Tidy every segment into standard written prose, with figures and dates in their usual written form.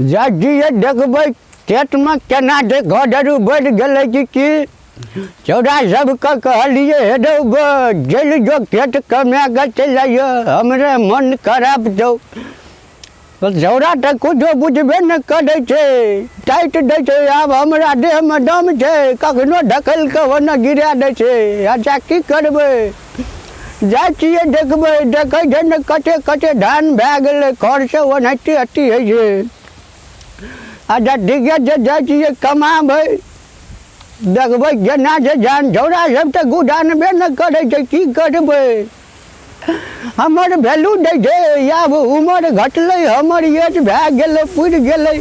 जाजिए देखबै खेत में केना दे घरू बढ़ गए कि चौड़ा सबके कहलिए हेडौ जल जो खेत कमे के चल हमरे मन खराब छौ चौड़ा तो कुछ बुझबे न करे टाइट दे छे अब हमरा देह में दम छे कखनो ढकल के ओने गिरा दे छे अच्छा की करबै जाइ छियै देखबै देखै छै न कटे कटे धान भए गेलै खर से ओनाहिते अथी होइ छै अच्छा ठीक है जाइ छियै कमाबै देखबै जेना जे जान झौरा सब तऽ गुदानबे न करै छै की करबै हमर वैल्यू दै छै आब उमर घटलै हमर एज भए गेलै पुरि गेलै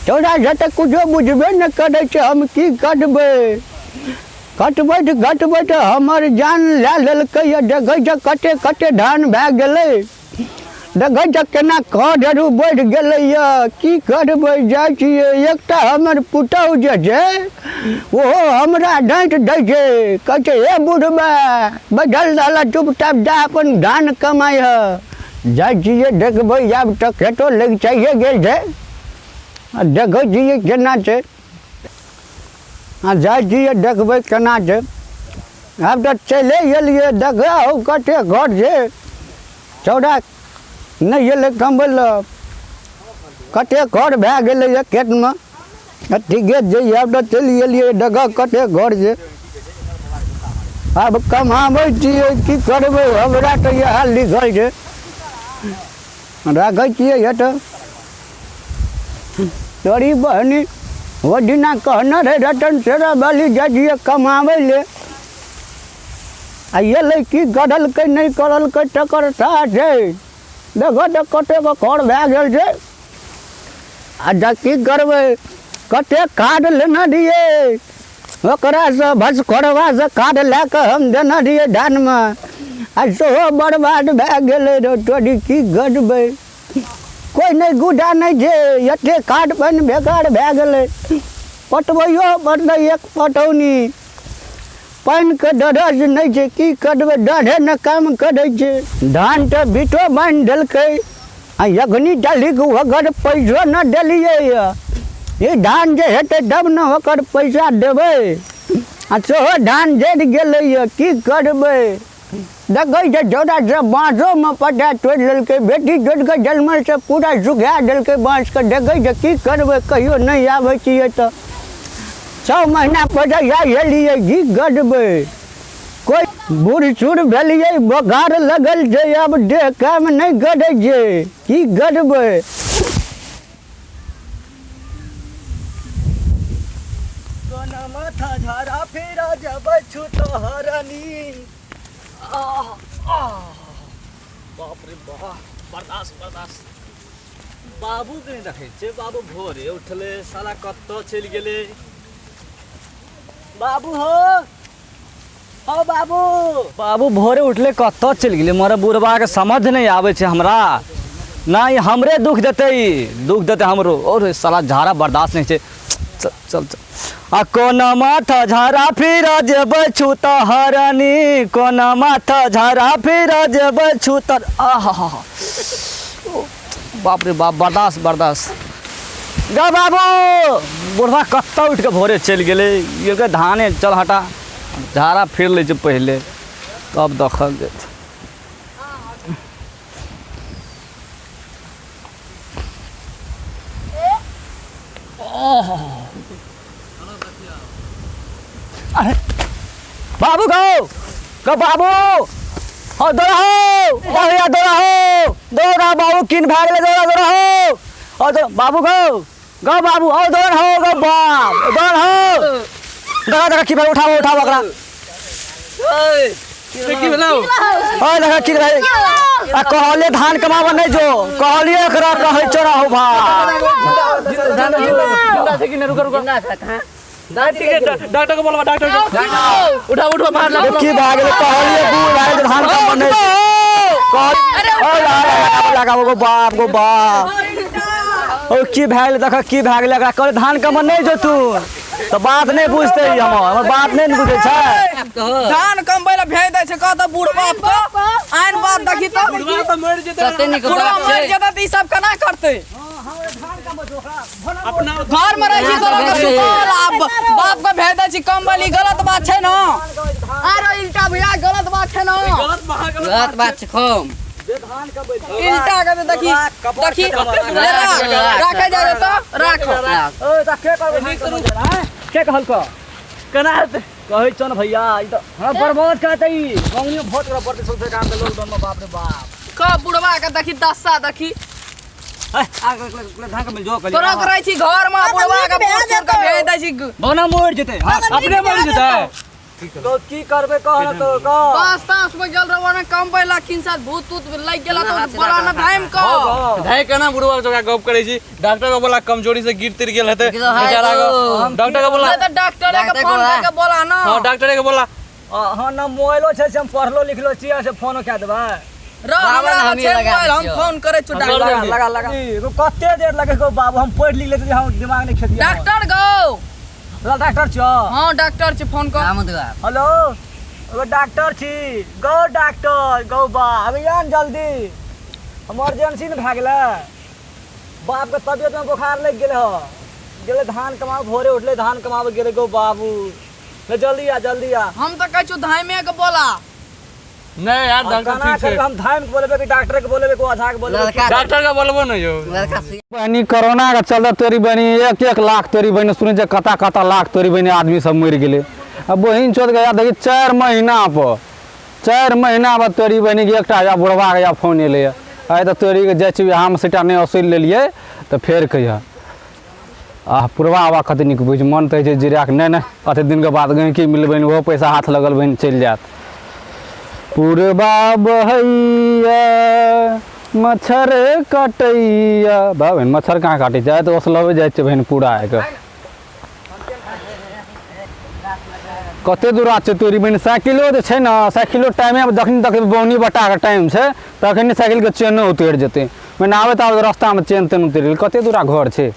झौरा से तऽ कुछो बुझबे न करै छै हम की करबै कटबै तऽ हमर जान लए लेलकै देखै छै कटे कटे धान भए गेलै देखै छै केना खर बढ़ि गेलै की करबै जाइ छियै एकटा हमर पुतहु जे छै ओहो हमरा डाँटि दै छै कहै छै हे बुढ़बा बैठल रहल चुपचाप जा अपन धान कमाइ जाइ छियै देखबै आब तऽ खेतो लग चाहिए गेल छै देखै छियै केना छै जाइ छियै देखबै केना छै आब तऽ चले गेलियै देखै हो कते घर छै चौड़ा नहीं एलै कमबै कटे घर भए गेलै खेत में ठीके छै आब तऽ चलि गेलियै देखऽ कटे घर छै आब कमाबै छियै की करबै हमरा तऽ इएह लिखल छै राखै छियै हेतऽ तोरी बहनी वो दिना कहने रहे रतन सेरा वाली जाइए कमाबै ले आ एलै की करलकै नहीं करलकै तकर था छै देखो तो कटे को खर भए गेल छै अच्छा की करबै कते खाद लेने रहियै ओकरा से भसखोरवा से खाद लए कऽ हम देने रहियै धान में आ सेहो बर्बाद भए गेलै रे तोरी की करबै कोई नहीं गुदा नहीं छै एते खाद पानि बेकार भए गेलै पटबैयो पड़लै एक पटौनी पानि के डरज नहीं छै की करबै डरे न काम करै छै धान तऽ बिटो बान्हि देलकै आ एखनी डालीके ओकर पैसो न देलियै ई धान जे हेतै तब न ओकर पैसा देबै आ सेहो धान जरि गेलै की करबै देखै छै झौरा से बाँसोमे पटा तोड़ि लेलकै बेटी जोड़िके जलमल से पूरा सुखा देलकै बाँसके देखै छै की करबै कहियो नहीं आबै छियै तऽ 6 महीना पहिले एलियै की करबै कोई बूढ़ सूढ़ भेलियै बोखार लगल छै अब देह काम नहीं करै छै की करबै कोना माथा झारा फेरा जब छु तोहरानी बाप रे बाप बर्दाश्त बाबू के देखै छै बाबू भोरे उठले साला कत्तो चलि गेलै बाबू हो बाबू बाबू भोरे उठले कत्तो चलि गेलै मोर बुढ़बा के समझ नहीं आबै छै हमरा नहीं हमरे दुख देते हमरो और साला झाड़ा बर्दाश्त नहीं छै चल आ कोना माथा झाड़ा फिर जेबै छु तोहरानी कोना माथा झाड़ा फिर जेबै छु तर आहा बाप रे बाप बर्दाश्त गा बाबू बुढ़वा कत्ता उठ के भोरे चलि गेलै ये धाने चल हटा झाड़ा फिर ले पहले तब देखल जेत बाबू गो बाबू हो दौड़ा बाबू किन भए गेलै दौड़ा बाबू गो बाबू हो दौड़ हो गो बाप दौड़ हो देखा की भाई उठाओ ओकरा की भेलौ ओए देखा की भाई आ कहले धान कमावा नहीं जो कहलिए एकरा कहै चोरा हो भाई धान से कि न रुक ना डॉक्टर को बोलवा डॉक्टर उठा मार ला की भाग गेलै कहलिए बूढ़ भाई धान कमावा नहीं कह लगाओ गो बाप ओ की भए देख की भए गेलै एकरा कहले धान कमावा नहीं जो तू तो बात नहीं बुझते हमर बात नहीं बुझे छै धान कमबै ला भेज दै छै कहत बूढ़ बाप को आइन बात देखी तो बुढ़वा तो मर जेतै बुढ़वा मर जेतै त ई सब केना करतै अपना घर में रही तो सुतल बाप का भेज दै छी कंबली गलत बात छै ना अरे इल्टा भैया गलत बात छै ना गलत बात छै खम इल्टा के देखी देखी राखे जा तो राख ओ त के करबे नीक से के कहल क केना कहै छन भैया ई त हां बर्बाद कहतै गांव में बहुत बड़ा पड़ते सबसे काम के लॉकडाउन में बाप रे बाप का बुढ़वा के देखी दशा देखी आगे धान के मिल जो कली तोरा करे छी घर में बुढ़वा के पोस्ट के भेज दै छी बना मोड़ जेते अपने मोड़ जेते तो की करबे कह तो का बस तास में जल रहो ना कम पैला किन साथ भूत तूत लग गेला तो बड़ा ना धाइम को धाइ केना बुढ़वा जगह गप करे छी डॉक्टर के बोला कमजोरी से गिर तिर गेल हेते बेचारा को डॉक्टर के बोला तो डॉक्टर के फोन करके बोला ना हां डॉक्टर के बोला हां ना मोबाइलो छै से हम पढ़लो लिखलो छी से फोनो के देबा हम फोन करे छु डॉक्टर लगा को कते देर लगे को बाबू हम पढ़ लिख लेते हम दिमाग नहीं खेती डॉक्टर गो डॉक्टर छ हां डॉक्टर छ फोन कर हेलो वो डॉक्टर छी गो डॉक्टर गो बा अभी आन जल्दी इमरजेंसी में भाग गेला बाप के तबियत में बुखार लग गेल ह गेले धान कमाव भोरे उठले धान कमाव गेले गो बाबू ले जल्दी आ हम तो कह छु धाइमे के बोला नहीं यार डॉक्टर ठीक है हम धाइम के बोलेबे कि डॉक्टर के बोलेबे को आधा के बोलेबे डॉक्टर का बोलबो न यो बहनी कोरोना के चलते तोरी बहनी 1-1 लाख तोरी बहनी सुने जे कता लाख तोरी बहनी आदमी सब मर गेले अब बहिन चोद गया देखी 4 महीना पर तोरी बहनी के एकटा या बुढ़वा के या फोन एले आइ त तोरी के जाइ छी हम सेटा नहीं असुल लेलिए तो फेर कहिया पुरवा आवा कते निक बुझ मन त छै जिरा के नहीं अते दिन के बाद गई की मिलबे वो पैसा हाथ लगल बहन चल जात पुरवा बहैया मच्छर कटैया बहन मच्छर कहाँ काटे जाए तो ओसलबे जाए बहन पूरा आके कते दूर आछे तोरी बहन साइकिलो तो छै ना साइकिलो टाइमे जखन तक बौनी बटा के टाइम छै तखन साइकिल के चेनो उतर जेते मैंने आबे त रास्ता में चेन तेन उतर कते दूरा घर छै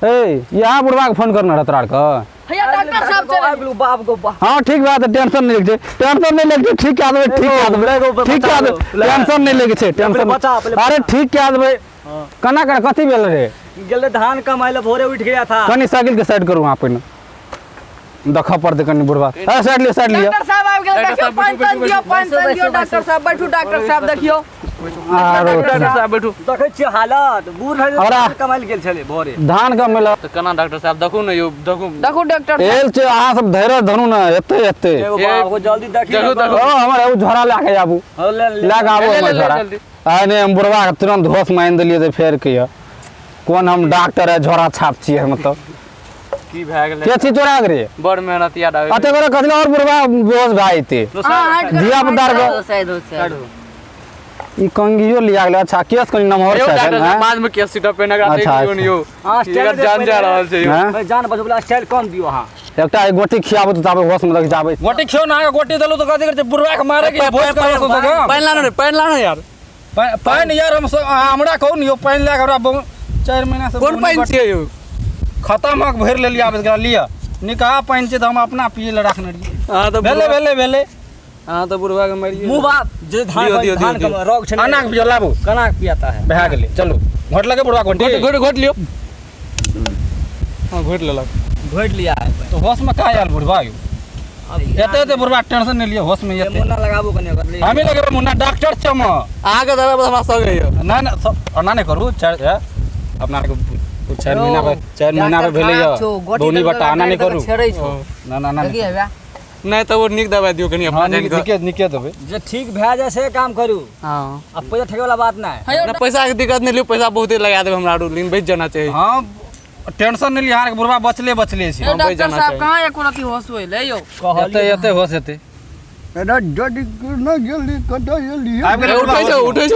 ए यहाँ बुढ़वा के फोन करना रतरार का भैया डॉक्टर साहब चले बाप को हाँ ठीक बात है टेंशन नहीं लेके टेंशन नहीं लेके ठीक क्या देबे ठीक क्या देबे टेंशन नहीं लेके छे टेंशन अरे ठीक क्या देबे कना कर कथि भेल रे गेले धान कमाइले भोरे उठ गया था कनी साइकिल के साइड करू वहां पे न देखा पड़ते कनी बुढ़वा अरे साइड लियो डॉक्टर साहब आ गेल देखियो पानी दियो डॉक्टर साहब बैठू डॉक्टर साहब देखियो डॉक्टर साहब बैठू देखै छी हालत बूढ़ है धान कमाइल गेल छले भोरे धान का मेला तो कना डॉक्टर साहब देखू न यो देखू डॉक्टर एल छे अहाँ सब धैर्य धरू न एते बाबू जल्दी देखियो ओ हमर एगो झोरा लाके आबू लाके आबू हमर झोरा आने हम बुढ़वा के तुरंत होश में आन देलिए तो फेर कहिया कौन हम डॉक्टर है झोरा छाप छिए मतलब की भए गेलै के छी चोरा रे बड़ मेहनत याद आवे अते करे कथि और बुढ़वा बेहोश भाई थे दिया पदार को ई कंगियो लिया गेल अच्छा केस कनी नमहर छै ना बाद में केस सीटा पे नगा अच्छा, देखियो न यो एकर जान जा रहल छै यो जान बचबला स्टाइल कम दियो हां एकटा एक गोटी खियाबो तो ताबे होश में लग जाबे गोटी खियो ना गोटी दलो तो कथि करे बुढ़वा के मारे के भोज करे तो पानी लाना यार पानी यार हम हमरा कहू न यो पानी ला के हमरा 4 महीना से कोन पानी छियै यो खत्म हक भर ले लिया आबे लिया निकाह पानी छै त हम अपना पिए ले रखने रहिए हां तो भेले हां तो बुढ़वा के मारिए मुंह बाप जे धान का रोग छले अनाक पियो लाबो कना पियाता है भए गेले चलो घोट लगे बुढ़वा घोट लियो हां घोट लेलक घोट लिया है तो होश में का यार बुढ़वा यो एते बुढ़वा टेंशन नहीं लियो होश में एते मुन्ना लगाबो कने कर ले हमें लगे मुन्ना डॉक्टर छम आगे दबे हमरा सगे यो ना नहीं करू अपना को 4 महीना पे भेले यो बोनी बटा आना नहीं करू ना नहीं तो वो निक दबा दियो कनी अपना जान के निके देबे जे ठीक भए जाए से काम करू हां अब पैसा ठगे वाला बात ना है ना पैसा के दिक्कत नहीं लियो पैसा बहुते लगा देबे हमरा लेकिन बच जाना चाहिए हां टेंशन नहीं लिया बुढ़वा बचले छी डॉक्टर साहब कहां एको रति होश होइले यो एते होश हेते एना जडी न जल्दी कटा लिए उठै छै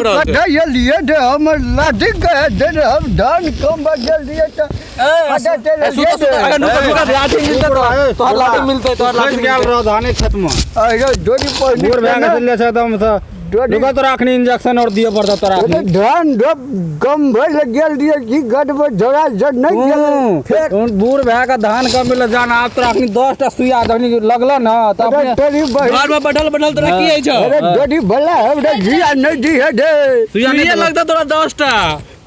कटा लिए दे हम लाठी के दे हम धान कम जल्दी लाठी मिलते तो लाठी गेल रह धाने खेत में अरे जोड़ी पर बूढ़ भए गेल छै एकदम से रुका तोरा अखनी इंजेक्शन और दिए पड़ता तोरा धान कम भइल गेल दिए की गड़बड़ झोड़ा जड़ नहीं गेल फेर बूढ़ भै का धान कम मिल जान आप तोरा अखनी 10 टा सुइया जखनी लगला ना त अपने तेरी घर में बैठल बैठल तोरा की है छ अरे डोडी भला हमरा जिया नहीं दी है दे सुइया लगता तोरा 10 टा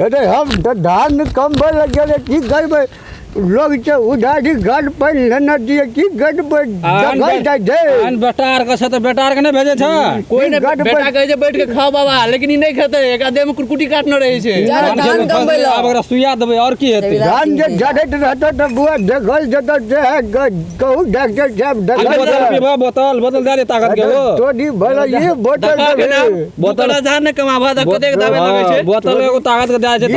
अरे हम धान कम भइल गेल की गड़बड़ लोग से उधारी घर पर लेना दिए की गड़बड़ जगह जाय दे आन बेटार का छ त बेटार के नहीं भेजे छ कोई ने बेटा कहे जे बैठ के खाओ बाबा लेकिन ई नहीं खेते एक आदमी में कुरकुटी काटनो रहे छे धान कम भइल अब अगर सुइया देबे और की हेतै धान जे जड़त रहता त बुआ देखल जत कहू डॉक्टर साहब बोतल बोतल दे ताकत के हो तोडी भला ये बोतल बोतल धान ने कमावा द कते दावे लगे छे बोतल एगो ताकत के दे छै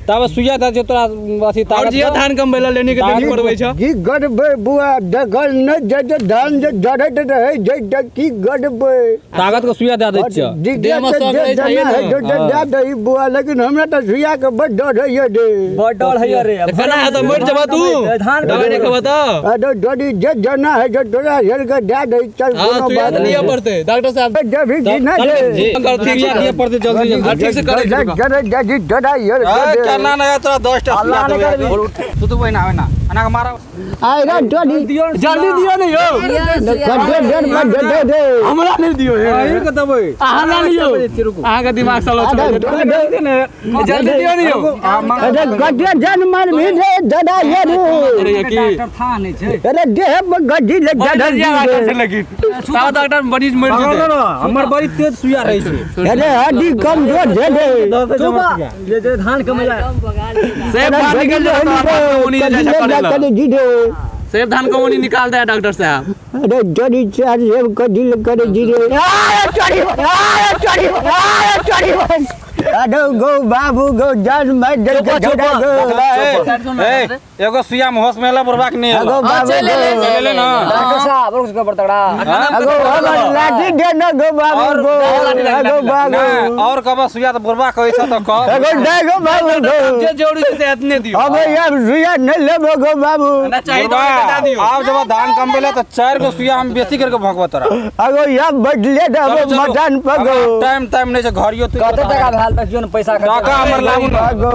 तब सुइया दे छै तोरा अथी ताकत धान कम बेला लेने के देनी पड़बै छ की गड़बड़ बुआ देखल न जत धान जे जड़त रहे जे की गड़बड़ ताकत के सुइया दे दै छ देह में सब रहे छै जो दे दई बुआ लेकिन हमरा त सुइया के बड़ डर है दे बड़ डर है रे खाना है तो मर जबा तू धान दवाई नहीं खबा तो अरे डोडी जे जना है जो तोरा हेल के दे दई चल हां कोनो सुइया बात लिए पड़ते डॉक्टर साहब जब भी जीना दे सुइया दिए पड़ते जल्दी जल्दी ठीक से करे जरे जजी डरा यार करना ना तोरा 10 टा सुइया देबे तू तो वही ना अना के मारा आएगा डोडी जल्दी दियो नहीं हो कटे डर मत दे दे हमरा नहीं दियो यही के देबे आहा ना लियो आहा का दिमाग चलो जल्दी दियो नहीं हो अरे कटे जन मर भी दे ददा यार अरे ये की डॉक्टर था नहीं छै अरे देह में गड्डी लग जा डॉक्टर लगी ताव डॉक्टर मरीज मर जेते हमर बड़ी तेज सुइया रही छै अरे हड्डी कमजोर दे दे ये धान कमेला सेब धान निकल जाता है ओनी जैसा करेला करे जी दे सेब धान को ओनी निकाल दे डॉक्टर साहब अरे जड़ी चार सेब का दिल करे जी दे चढ़ी अरे गो बाबू गो जान मैं डर के छोड़ा गो एगो सुइया में होश मेला बुरबाक नहीं अगो बाबू ले ले ना डॉक्टर साहब और उसका बड़तड़ा अगो हमर लाठी दे ना गो बाबू गो अगो बाबू और कब सुइया तो बुरबाक होई छ त कब अगो दे गो बाबू गो जे जोड़ी से इतने दियो अब यार सुइया नहीं लेबो गो बाबू ना चाहिए तो बता दियो आप जब धान कम बेले तो 4 गो सुइया हम बेसी करके भगवा तोरा अगो यार बदले दे मटन पगो टाइम टाइम नहीं छै घरियो तू कते टका भेल त जोन पैसा टाका हमर लागू ना अगो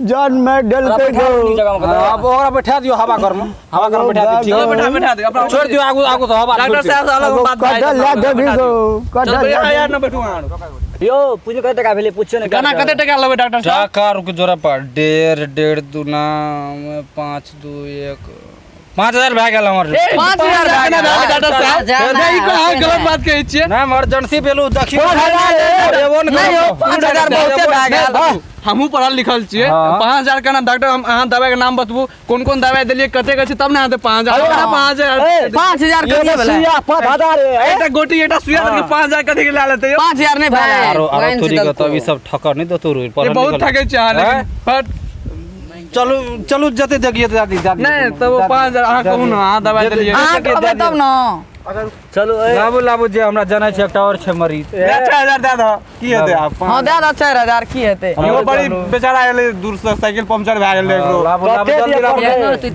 जान मैं डल के गो अब ओकरा बैठा दियो हवा घर में बैठा दी चलो बैठा दे अपना छोड़ दियो आगू आगू तो हवा डॉक्टर साहब से अलग बात कटा ला दे भी गो चल कटा भैया यार ना बैठू यो पूछो कते टका भेले पूछो ने गाना कते टका लेबे डॉक्टर साहब टाका रुक जोरा पर 1.5 दूना 5 2 1 5000 भाग गेल हमर 5000 डॉक्टर साहब नहीं कहां गलत बात कहै छियै ना इमरजेंसी पेलू देखियो 5000 बहुते भाग गेल हमहू पढ़ल लिखल छियै 5000 का ना डॉक्टर हम अहाँ दवाई के नाम बतबू कोन कोन दवाई देलिए कते के छै तब ना आते 5000 5000 कते भेलै सुइया 5000 एटा गोटी एटा सुइया के 5000 कते के ला लेते यो 5000 नहीं भेलै आरो थोड़ी के तब ई सब ठकर नहीं दतो रो ये बहुत ठकै छै अहाँ लेकिन बट चलू चलू जते देखिए दादी दादी नहीं तब 5000 अहाँ कहू ना अहाँ दवाई देलिए अहाँ कहबै तब न चलो लाबू लाबू जे हमरा जानै छै एकटा और छै मरीज 6000 दे दो की हेतै आप हां दे दो 4000 की हेतै यो बड़ी बेचारा एले दूर से साइकिल पंचर भए गेलै एकरो लाबू लाबू जल्दी लाबू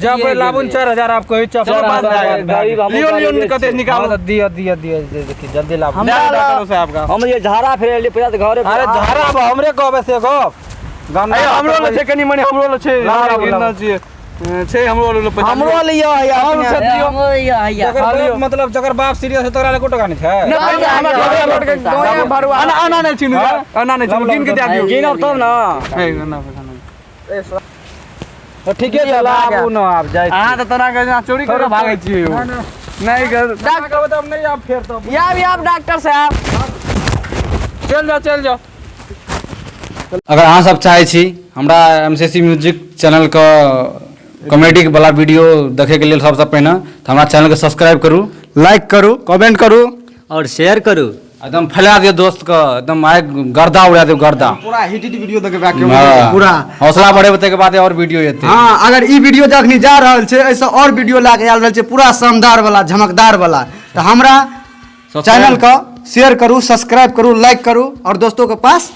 जब लाबू 4000 आप कहै छ चलो बात लियो कते निकालो दिया दिया दिया देखिए जल्दी लाबू डॉक्टर साहब का हम ये झाड़ा फेरे ले पैसा घरे अरे झारा अब हमरे कहबे से गो गाना हमरो ल छै कनी मनी हमरो ल छै गिनना छियै छै हमरो ल पैसा हमरो लियो हम से दियो जकर मतलब जकर बाप सीरियस है तोरा ले कोटो गानी छै आना नहीं चिन्हू आना नहीं चिन्हू गिन के दे दियो गिन अब तब ना ना पैसा तो ठीक है चला आबू न आप जाय अहाँ त तोरा के चोरी कर भागै छियै नहीं कर डॉक्टर बताब नहीं आप फेर तो या डॉक्टर साहब चल जाओ अगर अहाँ सब चाहे छी हमरा एमसीसी म्यूजिक चैनल का कॉमेडी वाला वीडियो देखे के लिए सबसे पहले तो हमारा चैनल के सब्सक्राइब करू, लाइक करू, कमेंट करू और शेयर करू, एकदम फैला दियो दोस्त का, एकदम आए गर्दा उड़ा दियो गर्दा पूरा हिट वीडियो देखे बाकी हाँ, पूरा हौसला बढ़े के बाद और वीडियो एते। हाँ अगर ई वीडियो जखनी जा रहल छै ऐसा और वीडियो लाके आयल रहल छै पूरा शानदार वाला झमकदार वाला तो हमरा चैनल का शेयर करू, सब्सक्राइब करू, लाइक करू और दोस्तों के पास